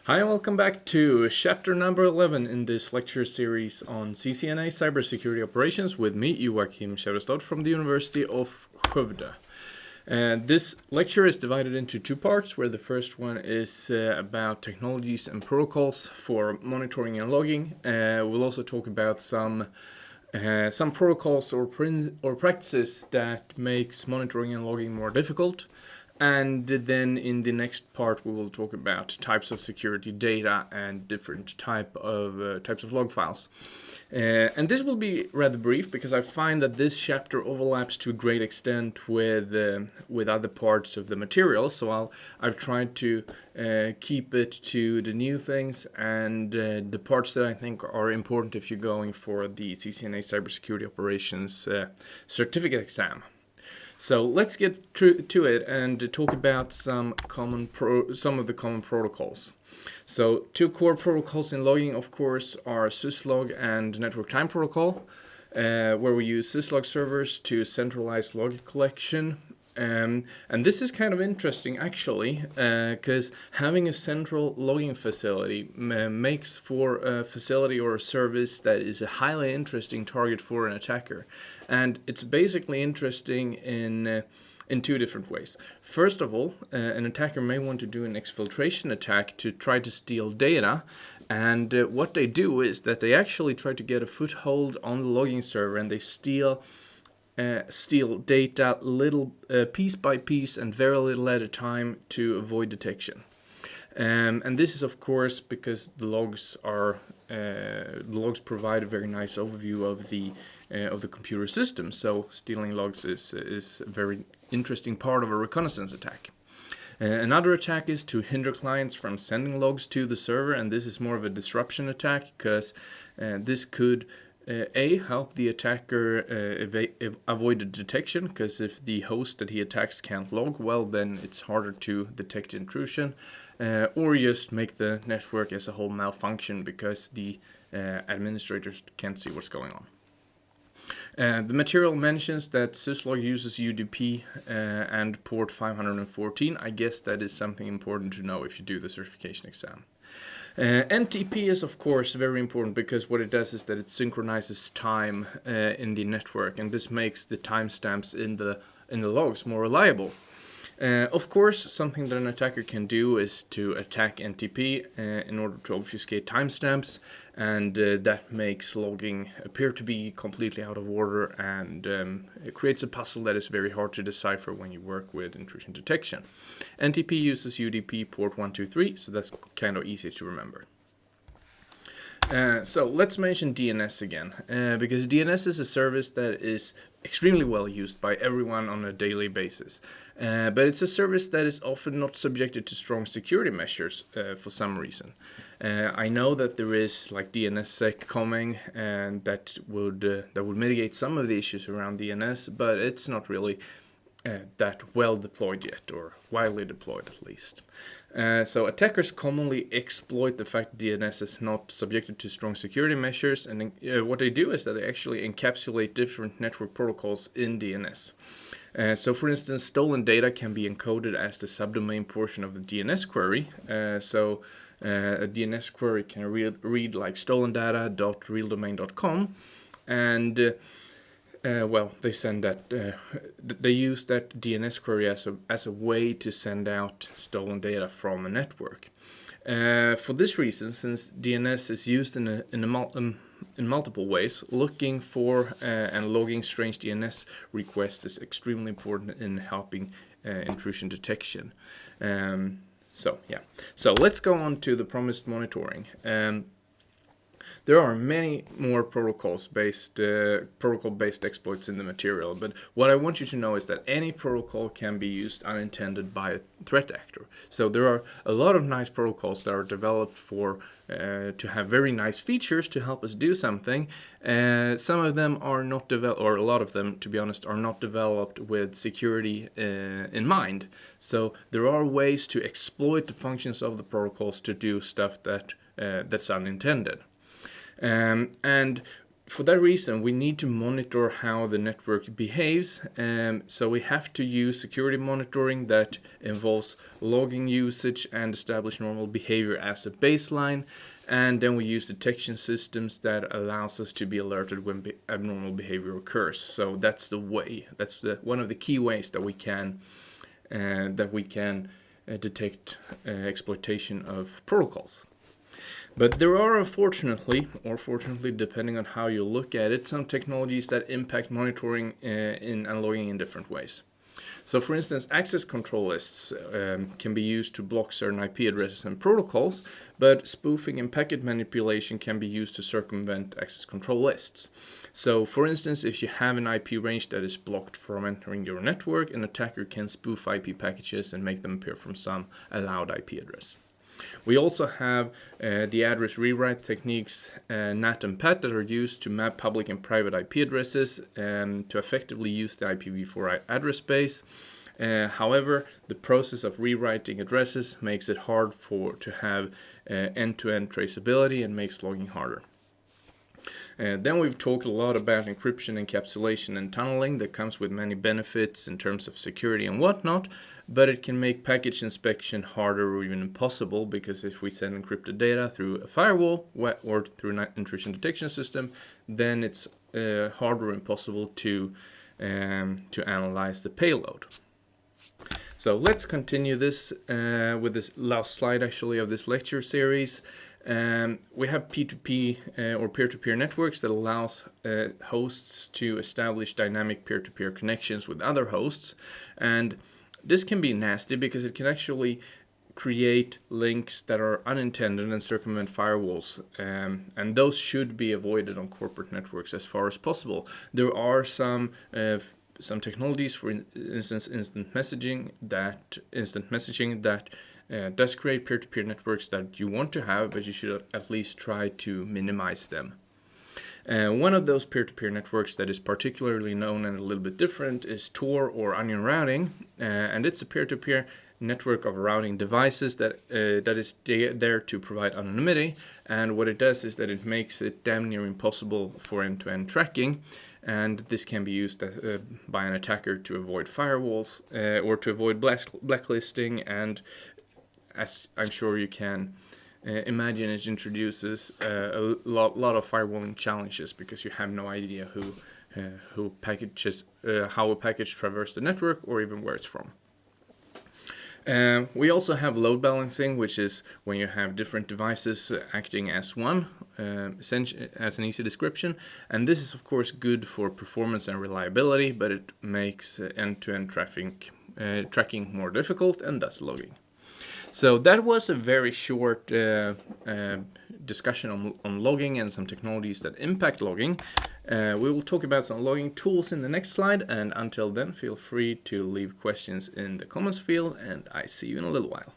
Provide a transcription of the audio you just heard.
Hi and welcome back to chapter number 11 in this lecture series on CCNA Cybersecurity Operations with me, Joachim Kjærestad from the University of Skövde. This lecture is divided into two parts, where the first one is about technologies and protocols for monitoring and logging. We'll also talk about some protocols or practices that makes monitoring and logging more difficult. And then in the next part we will talk about types of security data and different types of log files. And this will be rather brief because I find that this chapter overlaps to a great extent with other parts of the material. So I've tried to keep it to the new things and the parts that I think are important if you're going for the CCNA Cybersecurity Operations certificate exam. So let's get to it and talk about some of the common protocols. So two core protocols in logging, of course, are syslog and network time protocol, where we use syslog servers to centralize log collection. And this is kind of interesting actually, because having a central logging facility makes for a facility or a service that is a highly interesting target for an attacker. And it's basically interesting in two different ways. First of all, an attacker may want to do an exfiltration attack to try to steal data. And what they do is that they actually try to get a foothold on the logging server and they steal data piece by piece and very little at a time to avoid detection. And this is of course because the logs provide a very nice overview of the computer system. So stealing logs is a very interesting part of a reconnaissance attack. Another attack is to hinder clients from sending logs to the server, and this is more of a disruption attack because this could help the attacker avoid the detection, because if the host that he attacks can't log, well, then it's harder to detect intrusion, or just make the network as a whole malfunction because the administrators can't see what's going on. The material mentions that syslog uses UDP and port 514. I guess that is something important to know if you do the certification exam. NTP is of course very important because what it does is that it synchronizes time in the network, and this makes the timestamps in the logs more reliable. Of course, something that an attacker can do is to attack NTP in order to obfuscate timestamps, and that makes logging appear to be completely out of order, and it creates a puzzle that is very hard to decipher when you work with intrusion detection. NTP uses UDP port 123, so that's kind of easy to remember. So let's mention DNS again, because DNS is a service that is extremely well used by everyone on a daily basis. But it's a service that is often not subjected to strong security measures for some reason. I know that there is like DNSSEC coming, and that would mitigate some of the issues around DNS, but it's not really that well deployed yet, or widely deployed at least. So attackers commonly exploit the fact that DNS is not subjected to strong security measures, and what they do is that they actually encapsulate different network protocols in DNS. So for instance, stolen data can be encoded as the subdomain portion of the DNS query. So a DNS query can read like stolendata.realdomain.com, and they send that. They use that DNS query as a way to send out stolen data from a network. For this reason, since DNS is used in multiple ways, looking for and logging strange DNS requests is extremely important in helping intrusion detection. So let's go on to the promised monitoring. There are many more protocol-based exploits in the material, but what I want you to know is that any protocol can be used unintended by a threat actor. So there are a lot of nice protocols that are developed to have very nice features to help us do something. Some of them are not developed, or a lot of them, to be honest, are not developed with security in mind. So there are ways to exploit the functions of the protocols to do stuff that's unintended. And for that reason, we need to monitor how the network behaves. So we have to use security monitoring that involves logging usage and establish normal behavior as a baseline. And then we use detection systems that allows us to be alerted when abnormal behavior occurs. So that's the way. That's one of the key ways that we can detect exploitation of protocols. But there are, unfortunately, or fortunately, depending on how you look at it, some technologies that impact monitoring and logging in different ways. So, for instance, access control lists can be used to block certain IP addresses and protocols, but spoofing and packet manipulation can be used to circumvent access control lists. So, for instance, if you have an IP range that is blocked from entering your network, an attacker can spoof IP packages and make them appear from some allowed IP address. We also have the address rewrite techniques NAT and PAT that are used to map public and private IP addresses to effectively use the IPv4 address space. However, the process of rewriting addresses makes it hard to have end-to-end traceability and makes logging harder. Then we've talked a lot about encryption, encapsulation, and tunneling that comes with many benefits in terms of security and whatnot, but it can make package inspection harder or even impossible, because if we send encrypted data through a firewall or through an intrusion detection system, then it's harder or impossible to analyze the payload. So let's continue this with this last slide actually of this lecture series. We have P2P or peer-to-peer networks that allows hosts to establish dynamic peer-to-peer connections with other hosts, and this can be nasty because it can actually create links that are unintended and circumvent firewalls, and those should be avoided on corporate networks as far as possible. There are some technologies, for instance, instant messaging that does create peer-to-peer networks that you want to have, but you should at least try to minimize them. One of those peer-to-peer networks that is particularly known and a little bit different is Tor or onion routing, and it's a peer-to-peer network of routing devices that is there to provide anonymity. And what it does is that it makes it damn near impossible for end-to-end tracking, and this can be used by an attacker to avoid firewalls or to avoid blacklisting. And as I'm sure you can imagine, it introduces a lot of firewalling challenges because you have no idea how a package traverses the network or even where it's from. We also have load balancing, which is when you have different devices acting as one, as an easy description. And this is, of course, good for performance and reliability, but it makes end-to-end tracking more difficult and thus logging. So that was a very short discussion on logging and some technologies that impact logging. We will talk about some logging tools in the next slide, and until then, feel free to leave questions in the comments field, and I see you in a little while.